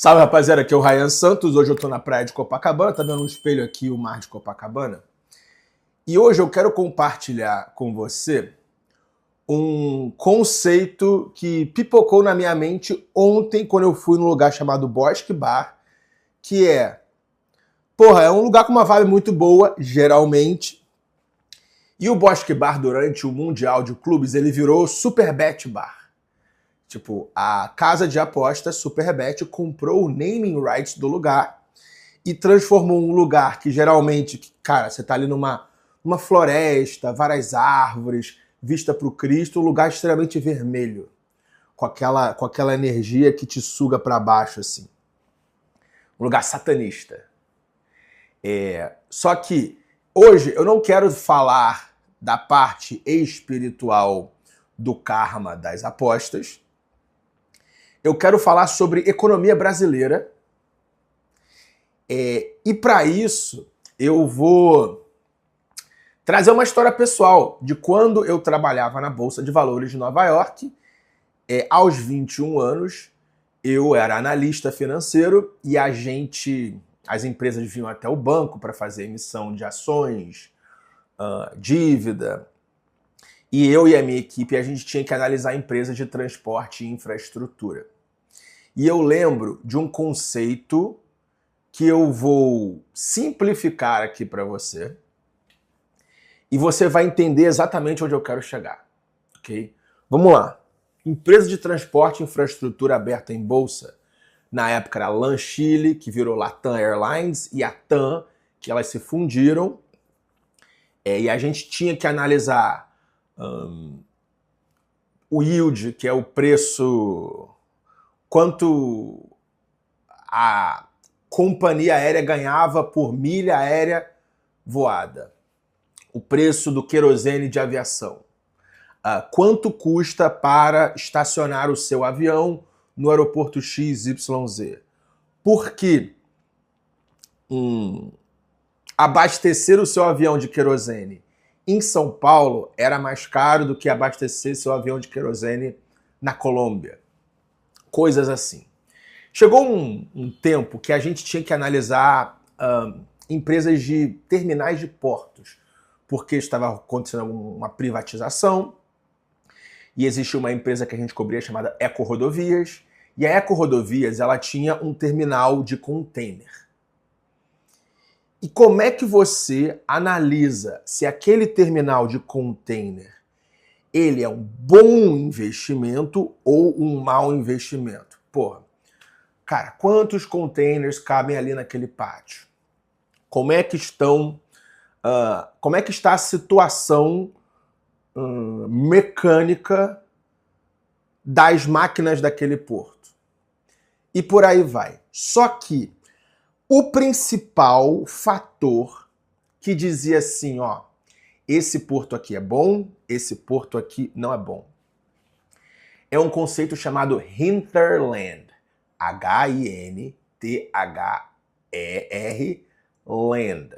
Salve, rapaziada, aqui é o Ryan Santos. Hoje eu tô na praia de Copacabana, tá vendo um espelho aqui, o mar de Copacabana. E hoje eu quero compartilhar com você um conceito que pipocou na minha mente ontem quando eu fui num lugar chamado Bosque Bar, que é um lugar com uma vibe muito boa, geralmente. E o Bosque Bar, durante o Mundial de Clubes, ele virou Superbet Bar. Tipo, a casa de apostas Superbet comprou o naming rights do lugar e transformou um lugar que geralmente, cara, você tá ali numa floresta, várias árvores, vista pro Cristo, um lugar extremamente vermelho, com aquela energia que te suga para baixo, assim. Um lugar satanista. Só que hoje eu não quero falar da parte espiritual do karma das apostas. Eu quero falar sobre economia brasileira. E para isso, eu vou trazer uma história pessoal de quando eu trabalhava na Bolsa de Valores de Nova York. Aos 21 anos, eu era analista financeiro e as empresas vinham até o banco para fazer emissão de ações, dívida. E eu e a minha equipe, a gente tinha que analisar empresas de transporte e infraestrutura. E eu lembro de um conceito que eu vou simplificar aqui para você. E você vai entender exatamente onde eu quero chegar. Ok? Vamos lá. Empresa de transporte e infraestrutura aberta em bolsa. Na época era a LAN Chile, que virou Latam Airlines, e a TAM, que elas se fundiram. E a gente tinha que analisar o yield, que é o preço, quanto a companhia aérea ganhava por milha aérea voada. O preço do querosene de aviação. Quanto custa para estacionar o seu avião no aeroporto XYZ. Porque abastecer o seu avião de querosene em São Paulo era mais caro do que abastecer seu avião de querosene na Colômbia. Coisas assim. Chegou um tempo que a gente tinha que analisar empresas de terminais de portos, porque estava acontecendo uma privatização e existia uma empresa que a gente cobria chamada Eco Rodovias, e a Eco Rodovias ela tinha um terminal de container. E como é que você analisa se aquele terminal de container ele é um bom investimento ou um mau investimento? Cara, quantos containers cabem ali naquele pátio? Como é que está a situação mecânica das máquinas daquele porto? E por aí vai. Só que o principal fator que dizia assim, esse porto aqui é bom, esse porto aqui não é bom, é um conceito chamado hinterland. H-I-N-T-H-E-R land.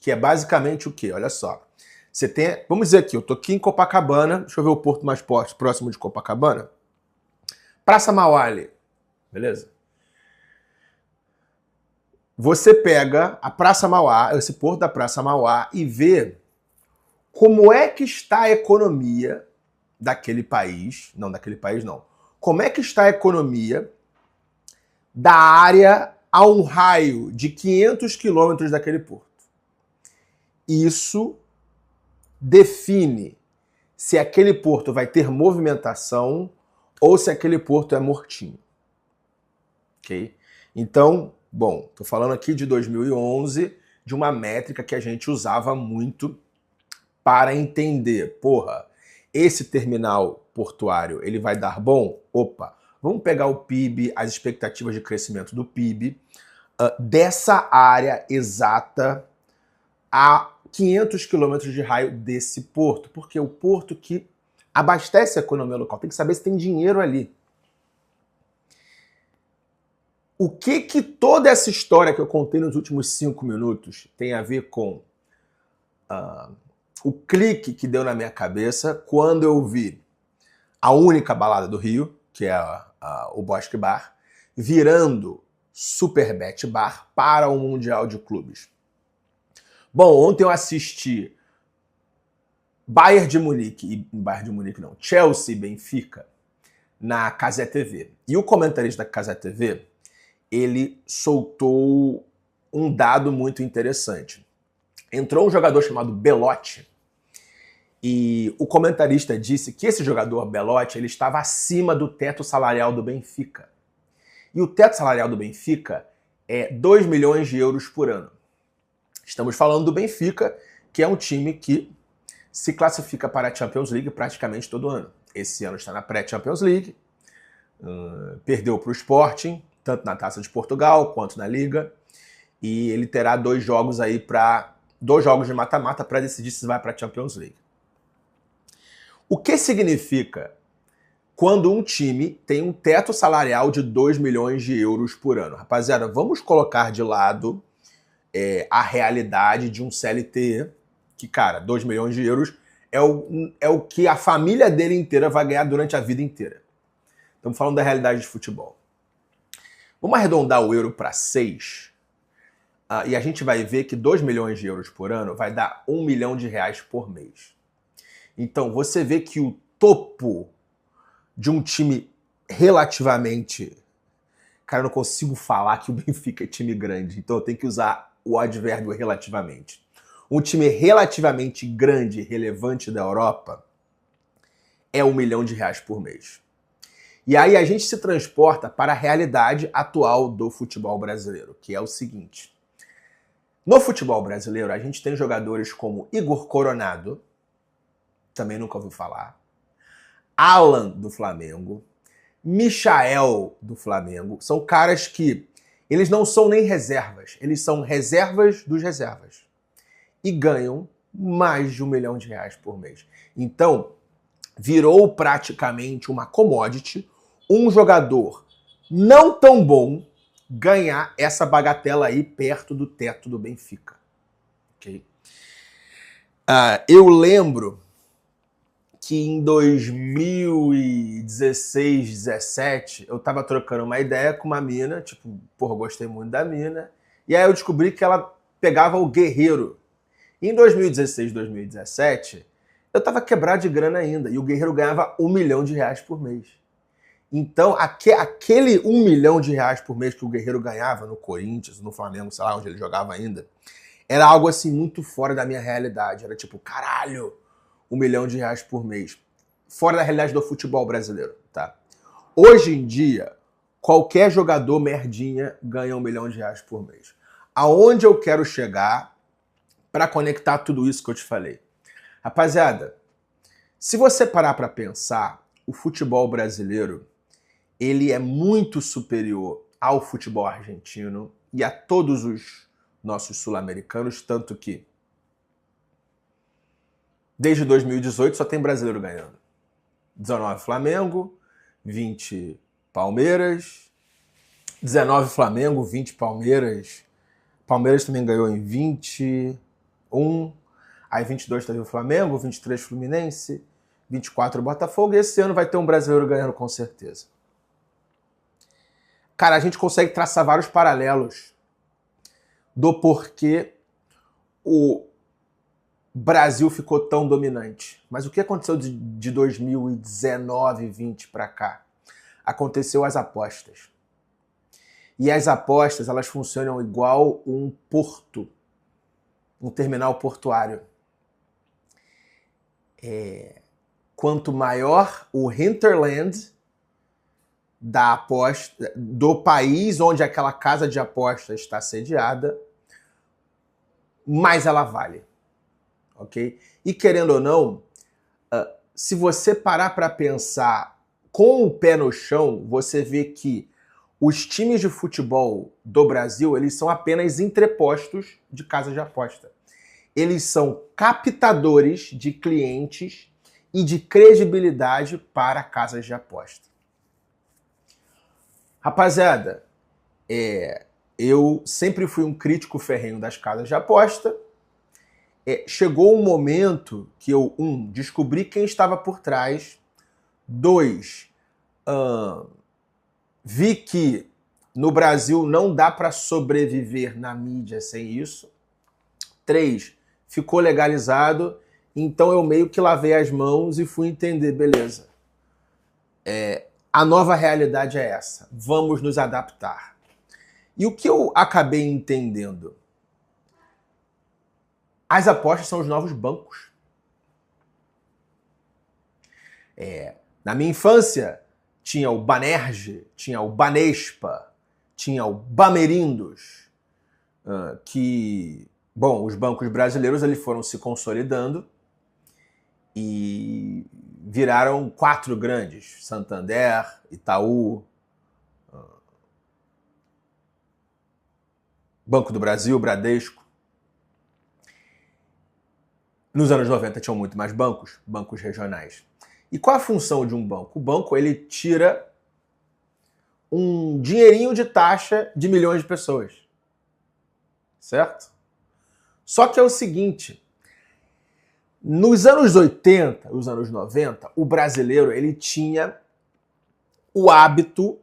Que é basicamente o quê? Olha só. Você tem, vamos dizer aqui, eu tô aqui em Copacabana, deixa eu ver o porto mais próximo de Copacabana. Praça Mauá ali, beleza? Você pega a Praça Mauá, esse porto da Praça Mauá, e vê como é que está a economia daquele país, como é que está a economia da área a um raio de 500 quilômetros daquele porto. Isso define se aquele porto vai ter movimentação ou se aquele porto é mortinho. Ok? Então, tô falando aqui de 2011, de uma métrica que a gente usava muito para entender, esse terminal portuário, ele vai dar bom? Vamos pegar o PIB, as expectativas de crescimento do PIB, dessa área exata a 500 quilômetros de raio desse porto, porque é o porto que abastece a economia local. Tem que saber se tem dinheiro ali. O que toda essa história que eu contei nos últimos 5 minutos tem a ver com o clique que deu na minha cabeça quando eu vi a única balada do Rio, que é o Bosque Bar, virando Superbet Bar para o Mundial de Clubes. Bom, ontem eu assisti Bayern de Munique não, Chelsea e Benfica na Cazé TV. E o comentarista da Cazé TV, ele soltou um dado muito interessante. Entrou um jogador chamado Belotti e o comentarista disse que esse jogador Belotti ele estava acima do teto salarial do Benfica. E o teto salarial do Benfica é 2 milhões de euros por ano. Estamos falando do Benfica, que é um time que se classifica para a Champions League praticamente todo ano. Esse ano está na pré-Champions League, perdeu para o Sporting, tanto na Taça de Portugal quanto na Liga, e ele terá 2 jogos de mata-mata para decidir se vai para a Champions League. O que significa quando um time tem um teto salarial de 2 milhões de euros por ano? Rapaziada, vamos colocar de lado a realidade de um CLT, que, cara, 2 milhões de euros é o que a família dele inteira vai ganhar durante a vida inteira. Estamos falando da realidade de futebol. Vamos arredondar o euro para 6, e a gente vai ver que 2 milhões de euros por ano vai dar 1 milhão de reais por mês. Então, você vê que o topo de um time relativamente... Cara, eu não consigo falar que o Benfica é time grande, então eu tenho que usar o advérbio relativamente. Um time relativamente grande e relevante da Europa é 1 milhão de reais por mês. E aí a gente se transporta para a realidade atual do futebol brasileiro, que é o seguinte. No futebol brasileiro, a gente tem jogadores como Igor Coronado, também nunca ouviu falar, Alan, do Flamengo, Michael, do Flamengo. São caras que eles não são nem reservas, eles são reservas dos reservas. E ganham mais de 1 milhão de reais por mês. Então, virou praticamente uma commodity um jogador não tão bom ganhar essa bagatela aí perto do teto do Benfica. Okay? Eu lembro que em 2016, 17, eu tava trocando uma ideia com uma mina, tipo, porra, gostei muito da mina, e aí eu descobri que ela pegava o Guerreiro. Em 2016, 2017, eu tava quebrado de grana ainda, e o Guerreiro ganhava 1 milhão de reais por mês. Então, aquele 1 milhão de reais por mês que o Guerreiro ganhava no Corinthians, no Flamengo, sei lá onde ele jogava ainda, era algo assim muito fora da minha realidade. Era tipo, caralho, 1 milhão de reais por mês. Fora da realidade do futebol brasileiro, tá? Hoje em dia, qualquer jogador merdinha ganha 1 milhão de reais por mês. Aonde eu quero chegar para conectar tudo isso que eu te falei? Rapaziada, se você parar para pensar, o futebol brasileiro, ele é muito superior ao futebol argentino e a todos os nossos sul-americanos, tanto que desde 2018 só tem brasileiro ganhando. 19 Flamengo, 20 Palmeiras, 19 Flamengo, 20 Palmeiras. Palmeiras também ganhou em 21, aí 22 teve o Flamengo, 23 Fluminense, 24 Botafogo, e esse ano vai ter um brasileiro ganhando com certeza. Cara, a gente consegue traçar vários paralelos do porquê o Brasil ficou tão dominante. Mas o que aconteceu de 2019, 20 para cá? Aconteceu as apostas. E as apostas, elas funcionam igual um porto, um terminal portuário. Quanto maior o hinterland da aposta, do país onde aquela casa de aposta está sediada, mais ela vale. Ok? E querendo ou não, se você parar para pensar com o pé no chão, você vê que os times de futebol do Brasil, eles são apenas entrepostos de casas de aposta. Eles são captadores de clientes e de credibilidade para casas de aposta. Rapaziada, eu sempre fui um crítico ferrenho das casas de aposta. Chegou um momento que eu, descobri quem estava por trás. 2, vi que No Brasil não dá para sobreviver na mídia sem isso. 3, ficou legalizado, então eu meio que lavei as mãos e fui entender, beleza. A nova realidade é essa, vamos nos adaptar. E o que eu acabei entendendo? As apostas são os novos bancos. Na minha infância, tinha o Banerje, tinha o Banespa, tinha o Bamerindos, que, bom, os bancos brasileiros eles foram se consolidando e viraram 4 grandes: Santander, Itaú, Banco do Brasil, Bradesco. Nos anos 90 tinham muito mais bancos regionais. E qual a função de um banco? O banco ele tira um dinheirinho de taxa de milhões de pessoas. Certo? Só que é o seguinte, nos anos 80, os anos 90, o brasileiro ele tinha o hábito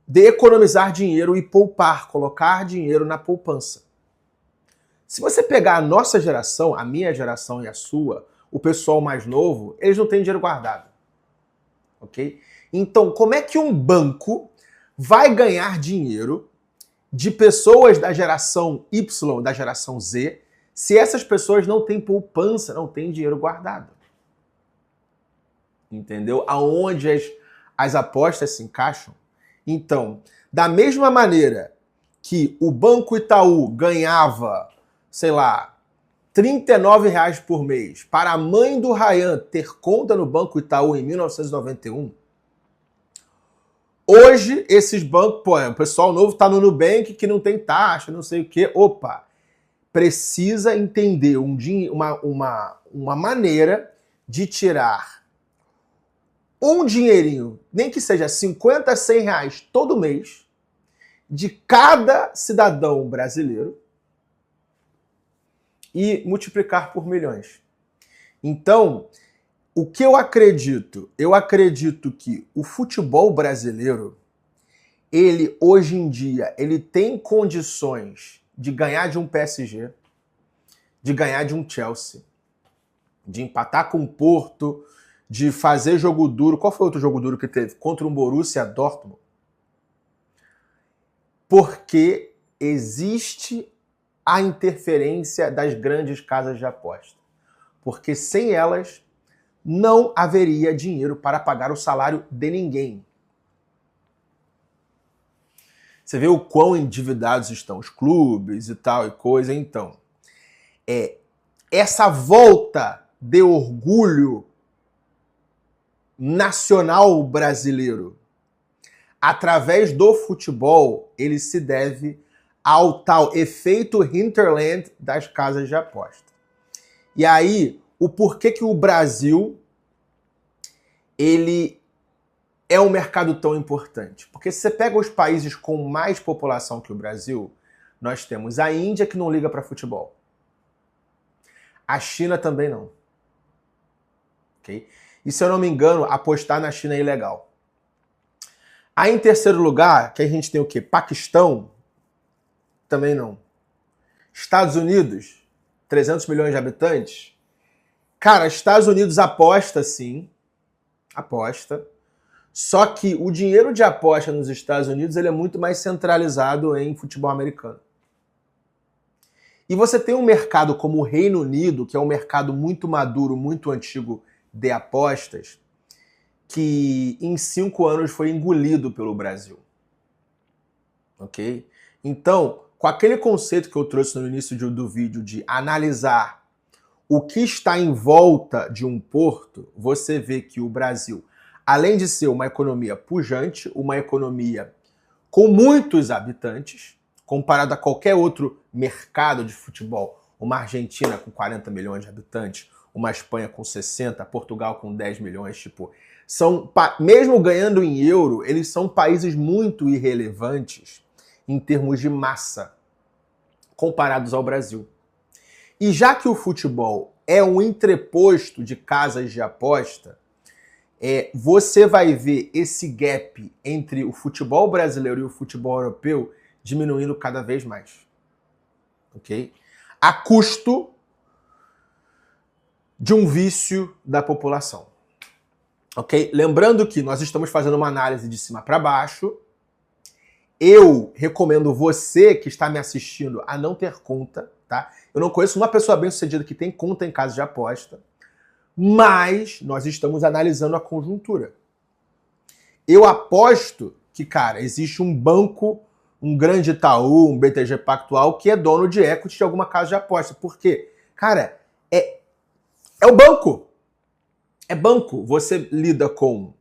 de economizar dinheiro e poupar, colocar dinheiro na poupança. Se você pegar a nossa geração, a minha geração e a sua, o pessoal mais novo, eles não têm dinheiro guardado. Ok? Então, como é que um banco vai ganhar dinheiro de pessoas da geração Y, da geração Z, se essas pessoas não têm poupança, não têm dinheiro guardado? Entendeu? Aonde as apostas se encaixam? Então, da mesma maneira que o Banco Itaú ganhava, sei lá, R$39 por mês para a mãe do Ryan ter conta no Banco Itaú em 1991, hoje esses bancos, o pessoal novo está no Nubank que não tem taxa, não sei o quê. Opa, precisa entender uma maneira de tirar um dinheirinho, nem que seja 50, 100 reais todo mês, de cada cidadão brasileiro e multiplicar por milhões. Então, o que eu acredito? Eu acredito que o futebol brasileiro, ele hoje em dia, ele tem condições de ganhar de um PSG, de ganhar de um Chelsea, de empatar com o Porto, de fazer jogo duro. Qual foi o outro jogo duro que teve? Contra um Borussia Dortmund. Porque existe a interferência das grandes casas de aposta. Porque sem elas, não haveria dinheiro para pagar o salário de ninguém. Você vê o quão endividados estão os clubes e tal e coisa. Então, essa volta de orgulho nacional brasileiro através do futebol, ele se deve ao tal efeito hinterland das casas de aposta. E aí, o porquê que o Brasil ele é um mercado tão importante? Porque se você pega os países com mais população que o Brasil, nós temos a Índia, que não liga para futebol. A China também não. Okay? E se eu não me engano, apostar na China é ilegal. Aí em terceiro lugar, que a gente tem o quê? Paquistão? Também não. Estados Unidos? 300 milhões de habitantes? Cara, Estados Unidos aposta sim. Aposta. Só que o dinheiro de aposta nos Estados Unidos ele é muito mais centralizado em futebol americano. E você tem um mercado como o Reino Unido, que é um mercado muito maduro, muito antigo de apostas, que em 5 anos foi engolido pelo Brasil. Ok? Então, com aquele conceito que eu trouxe no início do vídeo de analisar o que está em volta de um porto, você vê que o Brasil, além de ser uma economia pujante, uma economia com muitos habitantes, comparado a qualquer outro mercado de futebol, uma Argentina com 40 milhões de habitantes, uma Espanha com 60, Portugal com 10 milhões, tipo, mesmo ganhando em euro, eles são países muito irrelevantes em termos de massa, comparados ao Brasil. E já que o futebol é um entreposto de casas de aposta, você vai ver esse gap entre o futebol brasileiro e o futebol europeu diminuindo cada vez mais. Ok? A custo de um vício da população. Ok? Lembrando que nós estamos fazendo uma análise de cima para baixo. Eu recomendo você que está me assistindo a não ter conta, tá? Eu não conheço uma pessoa bem-sucedida que tem conta em casa de aposta, mas nós estamos analisando a conjuntura. Eu aposto que, cara, existe um banco, um grande Itaú, um BTG Pactual, que é dono de equity de alguma casa de aposta. Por quê? Cara, é o banco. É banco. Você lida com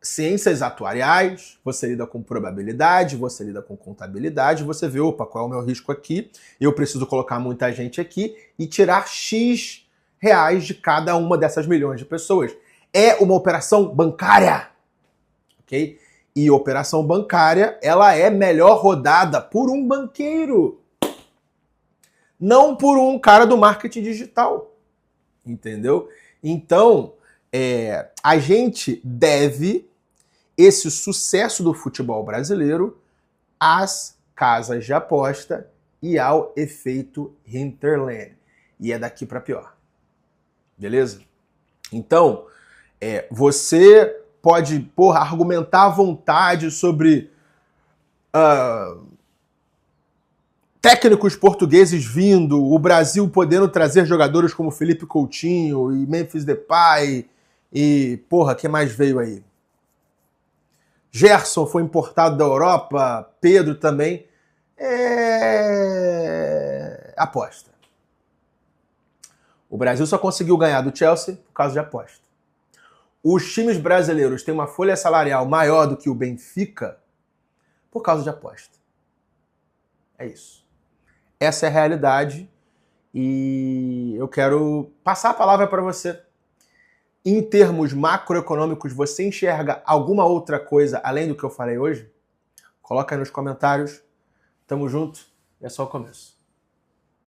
ciências atuariais, você lida com probabilidade, você lida com contabilidade, você vê, opa, qual é o meu risco aqui? Eu preciso colocar muita gente aqui e tirar X reais de cada uma dessas milhões de pessoas. É uma operação bancária, ok? E operação bancária, ela é melhor rodada por um banqueiro, não por um cara do marketing digital, entendeu? Então, a gente deve esse sucesso do futebol brasileiro às casas de aposta e ao efeito Hinterland. E é daqui para pior. Beleza? Então, você pode, argumentar à vontade sobre técnicos portugueses vindo, o Brasil podendo trazer jogadores como Felipe Coutinho e Memphis Depay e, que mais veio aí? Gerson foi importado da Europa, Pedro também. Aposta. O Brasil só conseguiu ganhar do Chelsea por causa de aposta. Os times brasileiros têm uma folha salarial maior do que o Benfica por causa de aposta. É isso. Essa é a realidade e eu quero passar a palavra para você. Em termos macroeconômicos, você enxerga alguma outra coisa além do que eu falei hoje? Coloca aí nos comentários. Tamo junto. É só o começo.